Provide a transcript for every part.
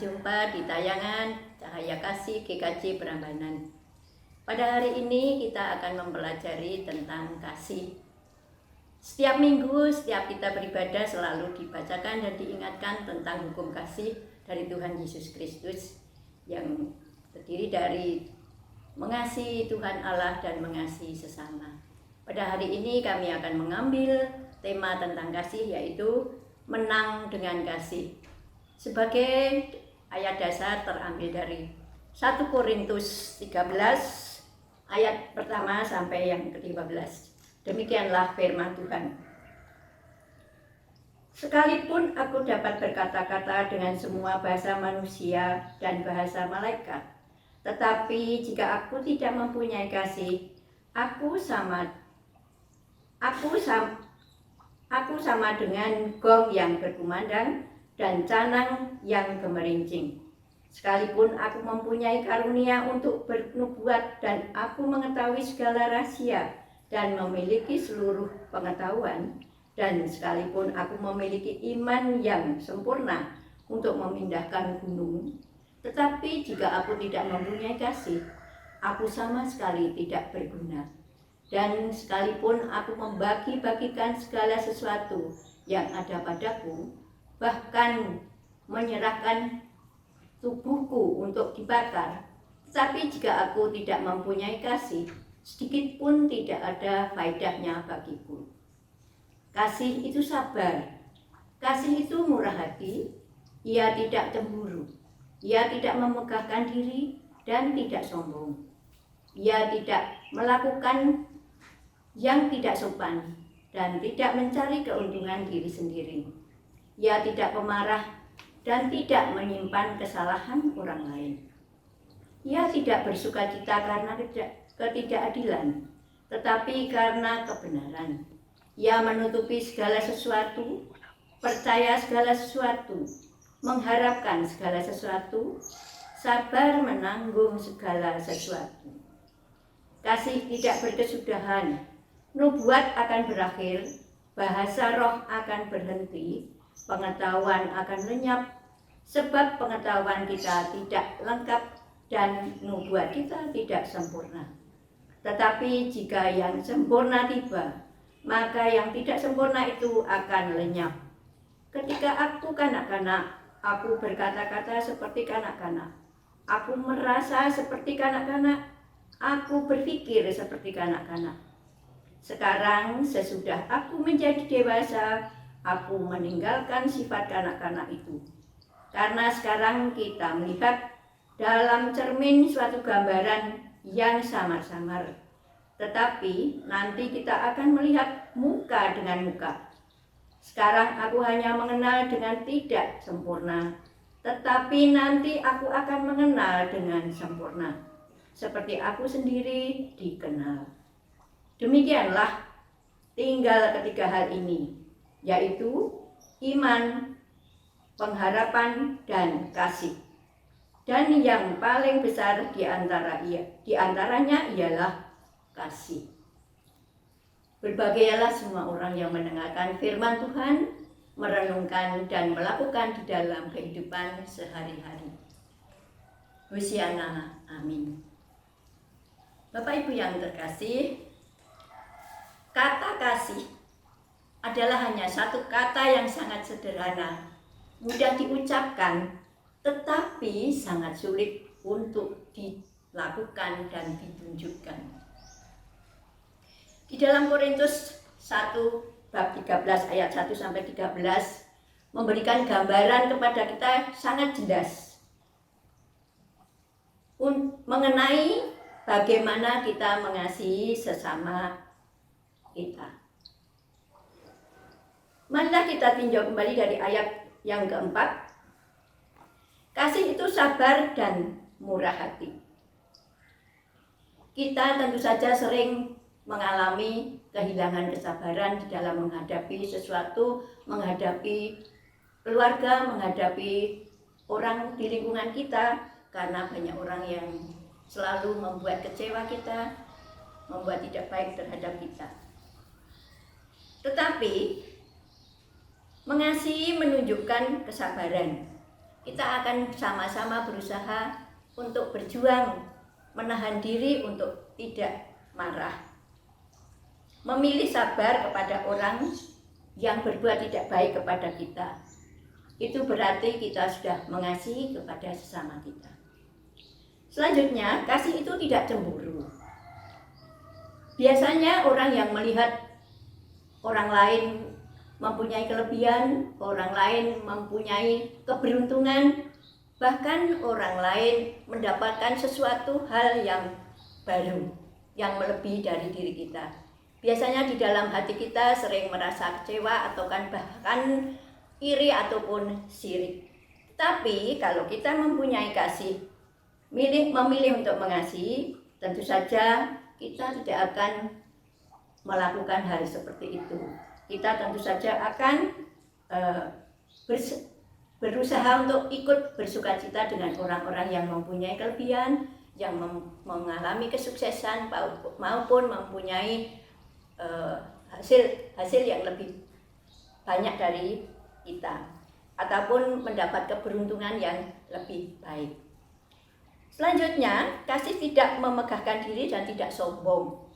berjumpa di tayangan Cahaya Kasih GKJ Prambanan. Pada hari ini kita akan mempelajari tentang kasih. Setiap minggu, setiap kita beribadah selalu dibacakan dan diingatkan tentang hukum kasih dari Tuhan Yesus Kristus yang terdiri dari mengasihi Tuhan Allah dan mengasihi sesama. Pada hari ini kami akan mengambil tema tentang kasih, yaitu menang dengan kasih. Sebagai ayat dasar terambil dari 1 Korintus 13 ayat pertama sampai yang ke-15. Demikianlah firman Tuhan. Sekalipun aku dapat berkata-kata dengan semua bahasa manusia dan bahasa malaikat, tetapi jika aku tidak mempunyai kasih, aku sama dengan gong yang berkumandang dan canang yang gemerincing. Sekalipun aku mempunyai karunia untuk bernubuat dan aku mengetahui segala rahasia dan memiliki seluruh pengetahuan, dan sekalipun aku memiliki iman yang sempurna untuk memindahkan gunung, tetapi jika aku tidak mempunyai kasih, aku sama sekali tidak berguna. Dan sekalipun aku membagi-bagikan segala sesuatu yang ada padaku, bahkan menyerahkan tubuhku untuk dibakar, tetapi jika aku tidak mempunyai kasih, sedikit pun tidak ada faedahnya bagiku. Kasih itu sabar, kasih itu murah hati, ia tidak cemburu, ia tidak memegahkan diri dan tidak sombong, ia tidak melakukan yang tidak sopan dan tidak mencari keuntungan diri sendiri. Ia tidak pemarah dan tidak menyimpan kesalahan orang lain. Ia tidak bersukacita karena ketidakadilan, tetapi karena kebenaran. Ia menutupi segala sesuatu, percaya segala sesuatu, mengharapkan segala sesuatu, sabar menanggung segala sesuatu. Kasih tidak berkesudahan, nubuat akan berakhir, bahasa roh akan berhenti, pengetahuan akan lenyap, sebab pengetahuan kita tidak lengkap dan nubuat kita tidak sempurna. Tetapi jika yang sempurna tiba, maka yang tidak sempurna itu akan lenyap. Ketika aku kanak-kanak, aku berkata-kata seperti kanak-kanak, aku merasa seperti kanak-kanak, aku berpikir seperti kanak-kanak. Sekarang sesudah aku menjadi dewasa, aku meninggalkan sifat kanak-kanak itu. Karena sekarang kita melihat dalam cermin suatu gambaran yang samar-samar. Tetapi nanti kita akan melihat muka dengan muka. Sekarang aku hanya mengenal dengan tidak sempurna. Tetapi nanti aku akan mengenal dengan sempurna, seperti aku sendiri dikenal. Demikianlah tinggal ketiga hal ini, yaitu iman, pengharapan, dan kasih. Dan yang paling besar di antaranya ialah kasih. Berbahagialah semua orang yang mendengarkan firman Tuhan, merenungkan dan melakukan di dalam kehidupan sehari-hari. Hosiana, amin. Bapak Ibu yang terkasih, kata kasih adalah hanya satu kata yang sangat sederhana, mudah diucapkan, tetapi sangat sulit untuk dilakukan dan ditunjukkan. Di dalam Korintus 1 bab 13 ayat 1 sampai 13 memberikan gambaran kepada kita sangat jelas mengenai bagaimana kita mengasihi sesama kita. Marilah kita tinjau kembali dari ayat yang keempat. Kasih itu sabar dan murah hati. Kita tentu saja sering mengalami kehilangan kesabaran di dalam menghadapi sesuatu, menghadapi keluarga, menghadapi orang di lingkungan kita, karena banyak orang yang selalu membuat kecewa kita, membuat tidak baik terhadap kita. Tetapi mengasihi menunjukkan kesabaran. kita akan sama-sama berusaha untuk berjuang, menahan diri untuk tidak marah. Memilih sabar kepada orang yang berbuat tidak baik kepada kita. Itu berarti kita sudah mengasihi kepada sesama kita. Selanjutnya, kasih itu tidak cemburu. Biasanya orang yang melihat orang lain mempunyai kelebihan, orang lain mempunyai keberuntungan, bahkan orang lain mendapatkan sesuatu hal yang baru, yang melebihi dari diri kita. Biasanya di dalam hati kita sering merasa kecewa atau bahkan iri ataupun sirik. Tapi kalau kita mempunyai kasih, memilih untuk mengasihi, tentu saja kita tidak akan melakukan hal seperti itu. Kita tentu saja akan berusaha untuk ikut bersukacita dengan orang-orang yang mempunyai kelebihan, yang mengalami kesuksesan maupun mempunyai hasil yang lebih banyak dari kita, ataupun mendapat keberuntungan yang lebih baik. Selanjutnya, kasih tidak memegahkan diri dan tidak sombong.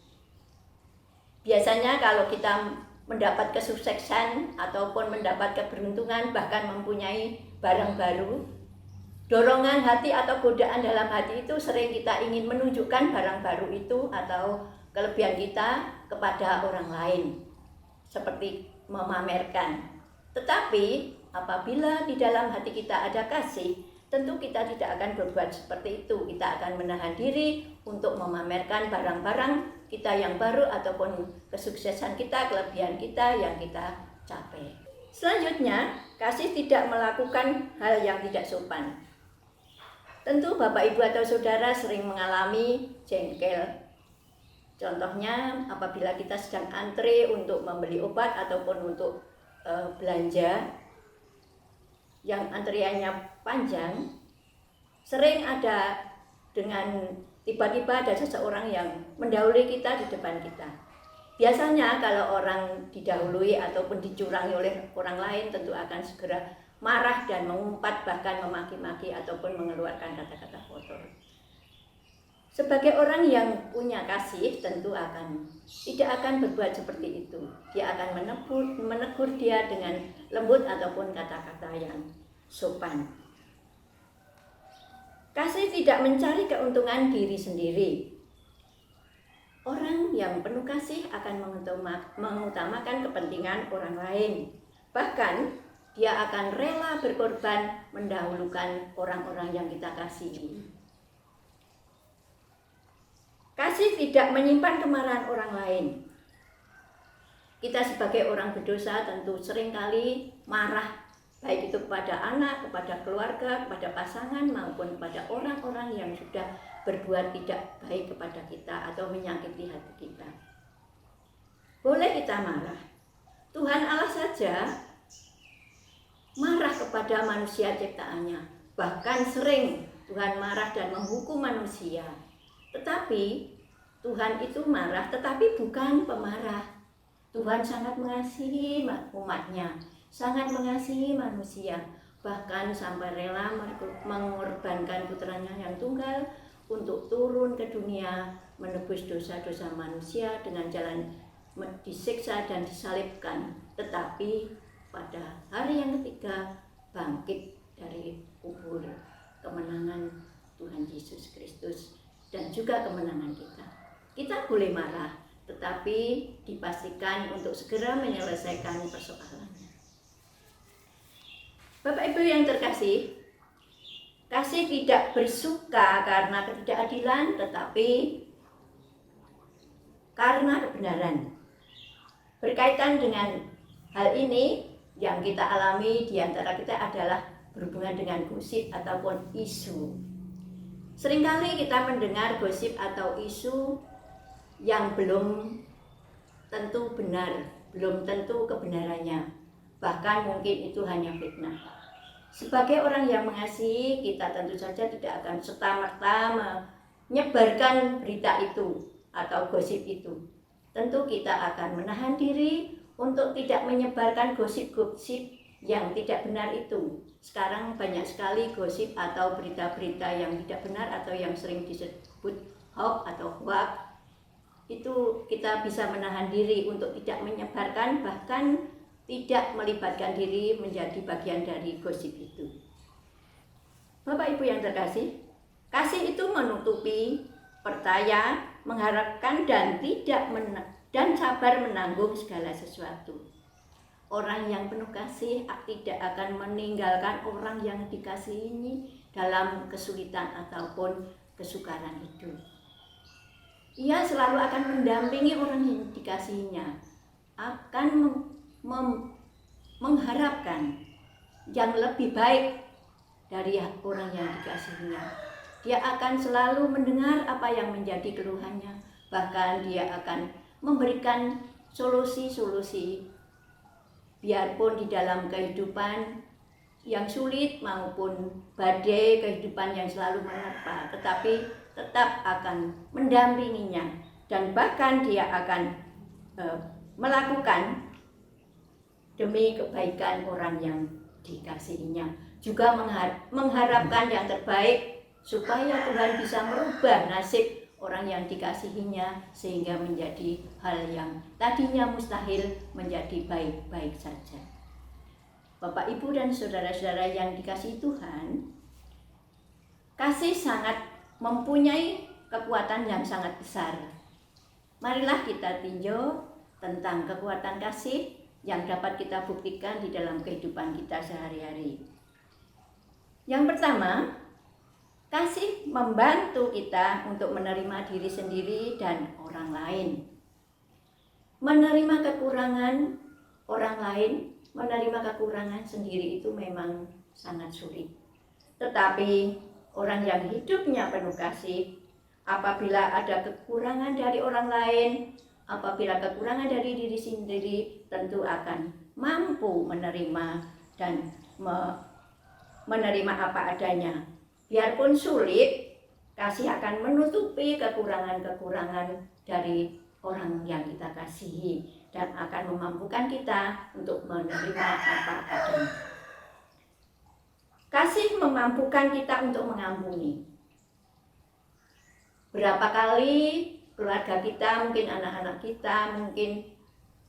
Biasanya kalau kita mendapat kesuksesan ataupun mendapat keberuntungan, bahkan mempunyai barang baru, dorongan hati atau godaan dalam hati itu sering kita ingin menunjukkan barang baru itu atau kelebihan kita kepada orang lain, seperti memamerkan. Tetapi apabila di dalam hati kita ada kasih, tentu kita tidak akan berbuat seperti itu. Kita akan menahan diri untuk memamerkan barang-barang kita yang baru ataupun kesuksesan kita, kelebihan kita yang kita capai. Selanjutnya, kasih tidak melakukan hal yang tidak sopan. Tentu Bapak Ibu atau Saudara sering mengalami jengkel. Contohnya apabila kita sedang antre untuk membeli obat ataupun untuk belanja yang antriannya panjang, sering ada dengan tiba-tiba ada seseorang yang mendahului kita di depan kita. Biasanya kalau orang didahului ataupun dicurangi oleh orang lain, tentu akan segera marah dan mengumpat, bahkan memaki-maki ataupun mengeluarkan kata-kata kotor. Sebagai orang yang punya kasih, tentu tidak akan berbuat seperti itu. Dia akan menegur dia dengan lembut ataupun kata-kata yang sopan. Kasih tidak mencari keuntungan diri sendiri. Orang yang penuh kasih akan mengutamakan kepentingan orang lain. Bahkan dia akan rela berkorban mendahulukan orang-orang yang kita kasihi. Kasih tidak menyimpan kemarahan orang lain. Kita sebagai orang berdosa tentu seringkali marah, baik itu kepada anak, kepada keluarga, kepada pasangan, maupun kepada orang-orang yang sudah berbuat tidak baik kepada kita atau menyakiti hati kita. Boleh kita marah. Tuhan Allah saja marah kepada manusia ciptaannya. Bahkan sering Tuhan marah dan menghukum manusia. Tetapi Tuhan itu marah, tetapi bukan pemarah. Tuhan sangat mengasihi umatnya, sangat mengasihi manusia, bahkan sampai rela mengorbankan putranya yang tunggal untuk turun ke dunia menebus dosa-dosa manusia dengan jalan disiksa dan disalibkan. Tetapi pada hari yang ketiga bangkit dari kubur. Kemenangan Tuhan Yesus Kristus dan juga kemenangan kita. Kita boleh marah, tetapi dipastikan untuk segera menyelesaikan persoalannya. Bapak Ibu yang terkasih, kasih tidak bersuka karena ketidakadilan, tetapi karena kebenaran. Berkaitan dengan hal ini, yang kita alami di antara kita adalah berhubungan dengan gosip ataupun isu. Seringkali kita mendengar gosip atau isu yang belum tentu benar, belum tentu kebenarannya. Bahkan mungkin itu hanya fitnah. Sebagai orang yang mengasihi, kita tentu saja tidak akan serta-merta menyebarkan berita itu atau gosip itu. Tentu kita akan menahan diri untuk tidak menyebarkan gosip-gosip yang tidak benar itu. Sekarang banyak sekali gosip atau berita-berita yang tidak benar atau yang sering disebut hoax atau hoax. Itu kita bisa menahan diri untuk tidak menyebarkan, bahkan tidak melibatkan diri menjadi bagian dari gosip itu. Bapak Ibu yang terkasih, kasih itu menutupi, percaya, mengharapkan, dan sabar menanggung segala sesuatu. Orang yang penuh kasih tidak akan meninggalkan orang yang dikasihi dalam kesulitan ataupun kesukaran hidup. Ia selalu akan mendampingi orang yang dikasihinya, akan mengharapkan yang lebih baik dari orang yang dikasihinya. Dia akan selalu mendengar apa yang menjadi keluhannya, bahkan dia akan memberikan solusi-solusi. Biarpun di dalam kehidupan yang sulit maupun badai kehidupan yang selalu menerpa, tetapi tetap akan mendampinginya, dan bahkan dia akan melakukan demi kebaikan orang yang dikasihinya. Juga mengharapkan yang terbaik supaya Tuhan bisa merubah nasib orang yang dikasihinya sehingga menjadi hal yang tadinya mustahil menjadi baik-baik saja. Bapak, Ibu, dan saudara-saudara yang dikasihi Tuhan, kasih sangat mempunyai kekuatan yang sangat besar. Marilah kita tinjau tentang kekuatan kasih yang dapat kita buktikan di dalam kehidupan kita sehari-hari. Yang pertama, kasih membantu kita untuk menerima diri sendiri dan orang lain. Menerima kekurangan orang lain, menerima kekurangan sendiri itu memang sangat sulit. Tetapi orang yang hidupnya penuh kasih, apabila ada kekurangan dari orang lain, apabila kekurangan dari diri sendiri, tentu akan mampu menerima dan menerima apa adanya. Biarpun sulit, kasih akan menutupi kekurangan-kekurangan dari orang yang kita kasihi dan akan memampukan kita untuk menerima apa adanya. Kasih memampukan kita untuk mengampuni. Berapa kali keluarga kita, mungkin anak-anak kita, mungkin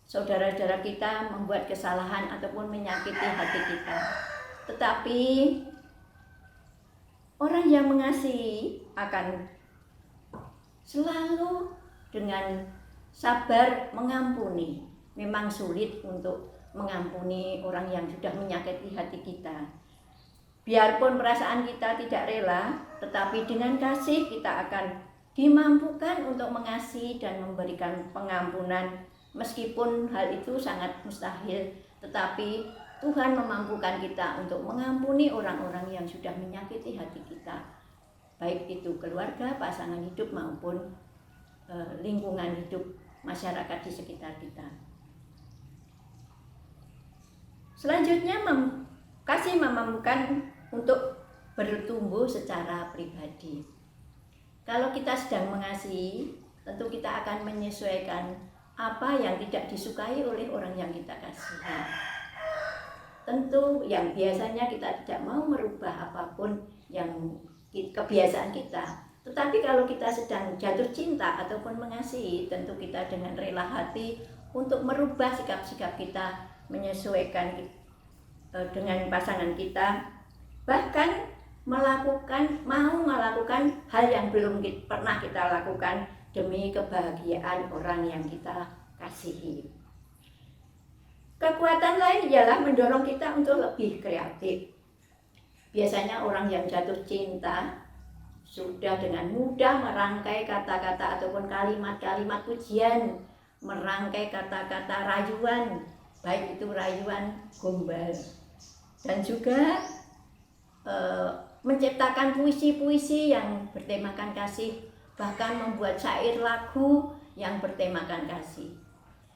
saudara-saudara kita membuat kesalahan ataupun menyakiti hati kita. Tetapi orang yang mengasihi akan selalu dengan sabar mengampuni. Memang sulit untuk mengampuni orang yang sudah menyakiti hati kita. Biarpun perasaan kita tidak rela, tetapi dengan kasih kita akan dimampukan untuk mengasihi dan memberikan pengampunan. Meskipun hal itu sangat mustahil, tetapi Tuhan memampukan kita untuk mengampuni orang-orang yang sudah menyakiti hati kita, baik itu keluarga, pasangan hidup maupun lingkungan hidup masyarakat di sekitar kita. Selanjutnya, kasih memampukan untuk bertumbuh secara pribadi. Kalau kita sedang mengasihi, tentu kita akan menyesuaikan apa yang tidak disukai oleh orang yang kita kasihi. Tentu yang biasanya kita tidak mau merubah apapun yang kebiasaan kita. Tetapi kalau kita sedang jatuh cinta ataupun mengasihi, tentu kita dengan rela hati untuk merubah sikap-sikap kita, menyesuaikan dengan pasangan kita, bahkan mau melakukan hal yang belum pernah kita lakukan demi kebahagiaan orang yang kita kasihi. Kekuatan lain ialah mendorong kita untuk lebih kreatif. Biasanya orang yang jatuh cinta sudah dengan mudah merangkai kata-kata ataupun kalimat-kalimat pujian, merangkai kata-kata rayuan, baik itu rayuan gombal, dan juga menciptakan puisi-puisi yang bertemakan kasih, bahkan membuat syair lagu yang bertemakan kasih.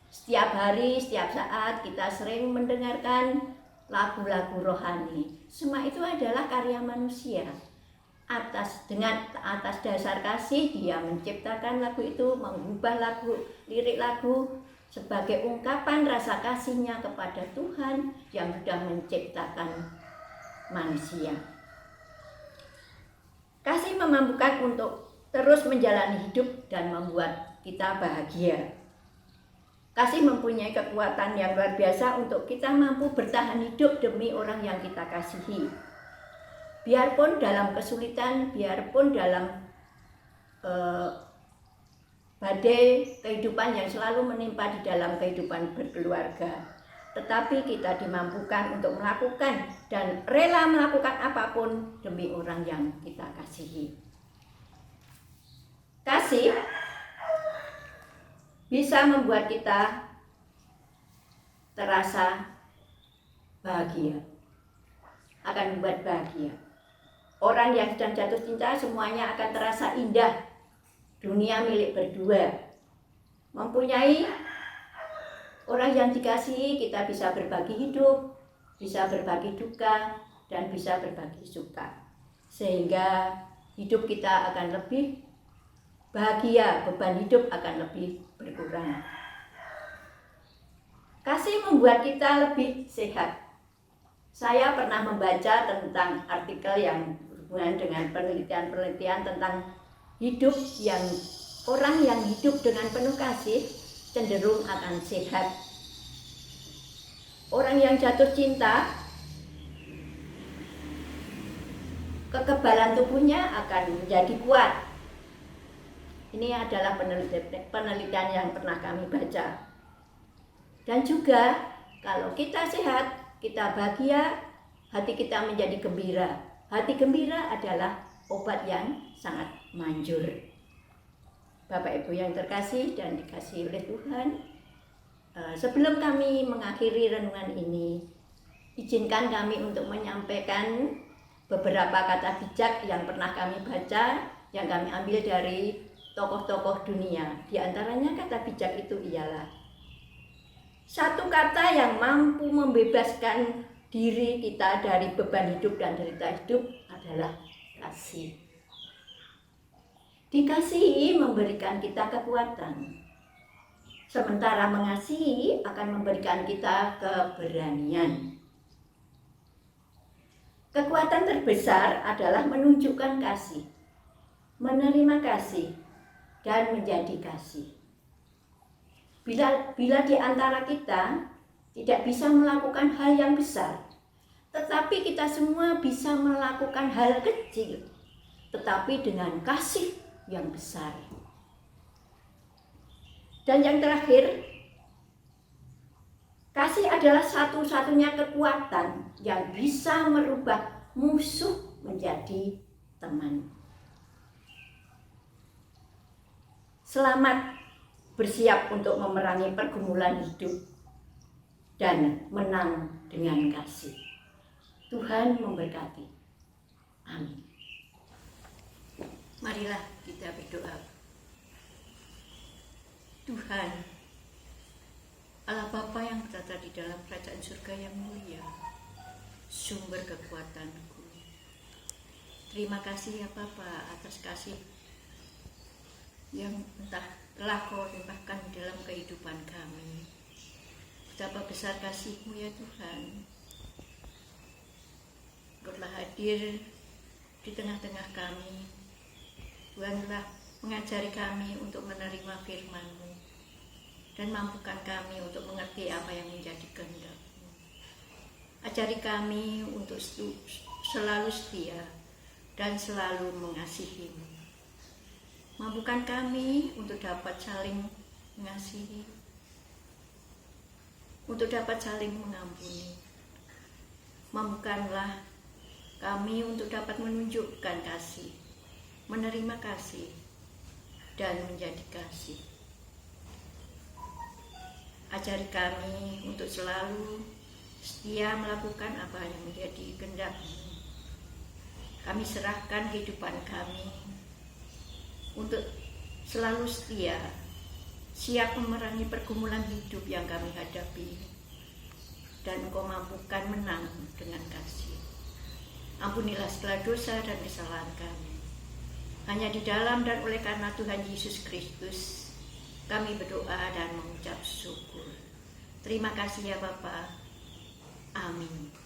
Setiap hari, setiap saat kita sering mendengarkan lagu-lagu rohani. Semua itu adalah karya manusia. Atas dasar kasih dia menciptakan lagu itu, mengubah lirik lagu sebagai ungkapan rasa kasih-Nya kepada Tuhan yang sudah menciptakan manusia. Kasih memampukan untuk terus menjalani hidup dan membuat kita bahagia. Kasih mempunyai kekuatan yang luar biasa untuk kita mampu bertahan hidup demi orang yang kita kasihi. Biarpun dalam kesulitan, biarpun dalam badai kehidupan yang selalu menimpa di dalam kehidupan berkeluarga, tetapi kita dimampukan untuk melakukan dan rela melakukan apapun demi orang yang kita kasihi. Kasih bisa membuat kita terasa bahagia, akan membuat bahagia. Orang yang sedang jatuh cinta semuanya akan terasa indah. Dunia milik berdua. Mempunyai orang yang dikasihi, kita bisa berbagi hidup, bisa berbagi duka, dan bisa berbagi suka. Sehingga hidup kita akan lebih bahagia, beban hidup akan lebih berkurang. Kasih membuat kita lebih sehat. Saya pernah membaca tentang artikel yang berhubungan dengan penelitian-penelitian tentang hidup yang orang yang hidup dengan penuh kasih cenderung akan sehat. Orang yang jatuh cinta, kekebalan tubuhnya akan menjadi kuat. Ini adalah penelitian yang pernah kami baca. Dan juga kalau kita sehat, kita bahagia, hati kita menjadi gembira. Hati gembira adalah obat yang sangat manjur. Bapak Ibu yang terkasih dan dikasihi oleh Tuhan, sebelum kami mengakhiri renungan ini, izinkan kami untuk menyampaikan beberapa kata bijak yang pernah kami baca, yang kami ambil dari tokoh-tokoh dunia. Di antaranya kata bijak itu ialah, satu kata yang mampu membebaskan diri kita dari beban hidup dan derita hidup adalah kasih. Dikasihi memberikan kita kekuatan, sementara mengasihi akan memberikan kita keberanian. Kekuatan terbesar adalah menunjukkan kasih, menerima kasih, dan menjadi kasih. Bila di antara kita tidak bisa melakukan hal yang besar, tetapi kita semua bisa melakukan hal kecil, tetapi dengan kasih yang besar. Dan yang terakhir, kasih adalah satu-satunya kekuatan yang bisa merubah musuh menjadi teman. Selamat bersiap untuk memerangi pergumulan hidup dan menang dengan kasih. Tuhan memberkati. Amin. Marilah kita berdoa. Tuhan, Allah Bapa yang bertata di dalam kerajaan surga yang mulia, sumber kekuatanku. Terima kasih ya Bapa atas kasih yang entah telah Kau limpahkan dalam kehidupan kami. Betapa besar kasih-Mu ya Tuhan. Kau telah hadir di tengah-tengah kami. Tuhan telah mengajari kami untuk menerima firman-Mu dan mampukan kami untuk mengerti apa yang menjadi kehendak-Mu. Ajari kami untuk selalu setia dan selalu mengasihi-Mu. Mampukan kami untuk dapat saling mengasihi, untuk dapat saling mengampuni. Mampukanlah kami untuk dapat menunjukkan kasih, menerima kasih, dan menjadi kasih. Ajari kami untuk selalu setia melakukan apa yang menjadi kehendak-Mu. Kami serahkan kehidupan kami untuk selalu setia, siap memerangi pergumulan hidup yang kami hadapi, dan Engkau mampukan menang dengan kasih. Ampunilah segala dosa dan kesalahan kami. Hanya di dalam dan oleh karena Tuhan Yesus Kristus, kami berdoa dan mengucap syukur. Terima kasih ya Bapa. Amin.